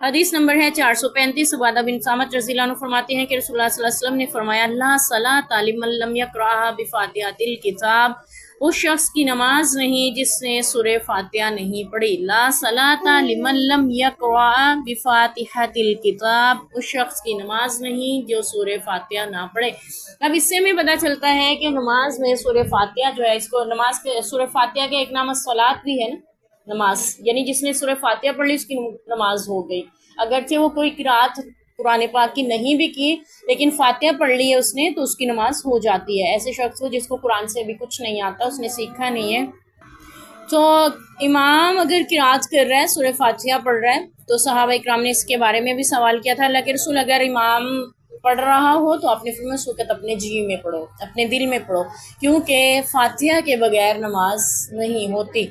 हदीस नंबर है 435। उबादा बिन सामत रज़ियल्लाहु अन्हु फरमाते हैं कि रसूलुल्लाह सल्लल्लाहु अलैहि वसल्लम ने फरमाया, ला सलात लिमन लम यक़राअ बिफ़ातिहातिल किताब, उस शख्स की नमाज नहीं जिसने सूरह फातिहा नहीं पढ़ी। ला सलात लिमन लम यक़राअ बिफ़ातिहातिल किताब, उस शख्स की नमाज नहीं जो सूरह फातिहा ना पढ़े। अब इससे हमें पता चलता है कि नमाज में सूरह फातिहा जो है, इसको नमाज के सूरह फातिहा का एक नाम सलात भी है ना, नमाज, यानी जिसने सूरह फातिहा पढ़ ली उसकी नमाज हो गई। अगरचे वो कोई किरात कुरान पाक की नहीं भी की, लेकिन फातिहा पढ़ ली है उसने, तो उसकी नमाज हो जाती है। ऐसे शख्स को जिसको कुरान से भी कुछ नहीं आता, उसने सीखा नहीं है, तो इमाम अगर किरात कर रहा है, सूरह फातिहा पढ़ रहा है, तो सहाबा इकराम ने इसके बारे में भी सवाल किया था, अल्लाह के रसूल अगर इमाम पढ़ रहा हो तो आपने फरमाया उस वक़्त अपने जी में पढ़ो, अपने दिल में पढ़ो, क्योंकि फातिहा के बगैर नमाज नहीं होती।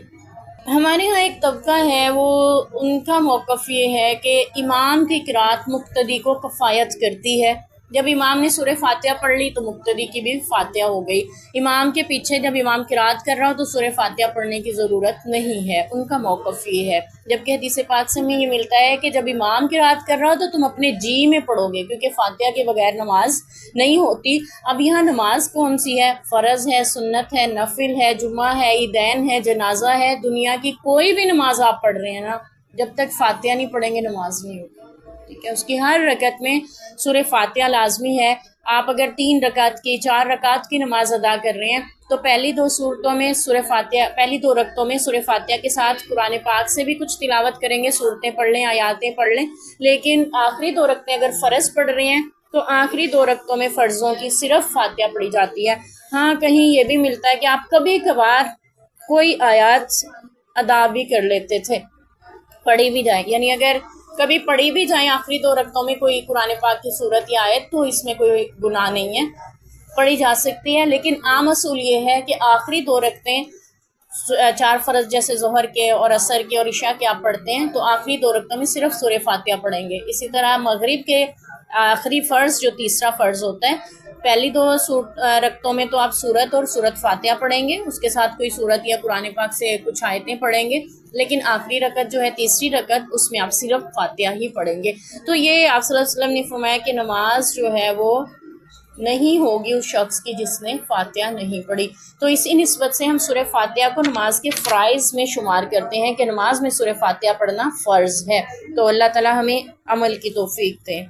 हमारे यहाँ एक तबका है, वो उनका मौक़िफ़ ये है कि इमाम की किरात मुक्तदी को कफ़ायत करती है। जब इमाम ने सूरह फातिहा पढ़ ली तो मुक्तदी की भी फातिहा हो गई। इमाम के पीछे जब इमाम किरात कर रहा हो तो सूरह फातिहा पढ़ने की ज़रूरत नहीं है, उनका मौक़िफ़ ये है। जबकि हदीस पाक से हमें ये मिलता है कि जब इमाम किरात कर रहा हो तो तुम अपने जी में पढ़ोगे, क्योंकि फातिहा के बगैर नमाज नहीं होती। अब यहाँ नमाज कौन सी है? फ़र्ज़ है, सुन्नत है, नफिल है, जुमा है, ईदैन है, जनाजा है, दुनिया की कोई भी नमाज आप पढ़ रहे हैं ना, जब तक फातिहा नहीं पढ़ेंगे नमाज नहीं होगी। ठीक है, उसकी हर रकत में सूरह फातिहा लाजमी है। आप अगर 3 रकात की, 4 रकात की नमाज अदा कर रहे हैं तो पहली 2 सूरतों में सूरह फातिहा, पहली 2 रकतों में सूरह फातिहा के साथ कुरान पाक से भी कुछ तिलावत करेंगे, सूरतें पढ़ लें, आयातें पढ़ लें। लेकिन आखिरी 2 रकतें अगर फ़र्ज़ पढ़ रहे हैं तो आखिरी 2 रकतों में फ़र्ज़ों की सिर्फ फातिहा पढ़ी जाती है। हाँ, कहीं ये भी मिलता है कि आप कभी कभार कोई आयत अदा भी कर लेते थे, पढ़ी भी जाए, यानी अगर कभी पढ़ी भी जाए आखिरी 2 रकतों में कोई कुरान पाक की सूरत या आयत, तो इसमें कोई गुनाह नहीं है, पढ़ी जा सकती है। लेकिन आम असूल ये है कि आखिरी 2 रकतें 4 फ़र्ज़ जैसे ज़ोहर के और असर के और इशा के आप पढ़ते हैं तो आखिरी 2 रकतों में सिर्फ सूरह फातिहा पढ़ेंगे। इसी तरह मगरिब के आखिरी फ़र्ज़ जो तीसरा फ़र्ज़ होता है, पहली 2 रकतों में तो आप सूरत और सूरत फातिहा पढ़ेंगे, उसके साथ कोई सूरत या कुरान पाक से कुछ आयतें पढ़ेंगे। लेकिन आखिरी रकत जो है, तीसरी रकत, उसमें आप सिर्फ फातिहा ही पढ़ेंगे। तो ये आप सल्लल्लाहु अलैहि वसल्लम ने फरमाया कि नमाज जो है वो नहीं होगी उस शख्स की जिसने फातिहा नहीं पढ़ी। तो इसी निस्बत से हम सूरह फातिहा को नमाज के फ़राइज़ में शुमार करते हैं कि नमाज में सूरह फातिहा पढ़ना फ़र्ज़ है। तो अल्लाह ताला हमें अमल की तौफीक दे।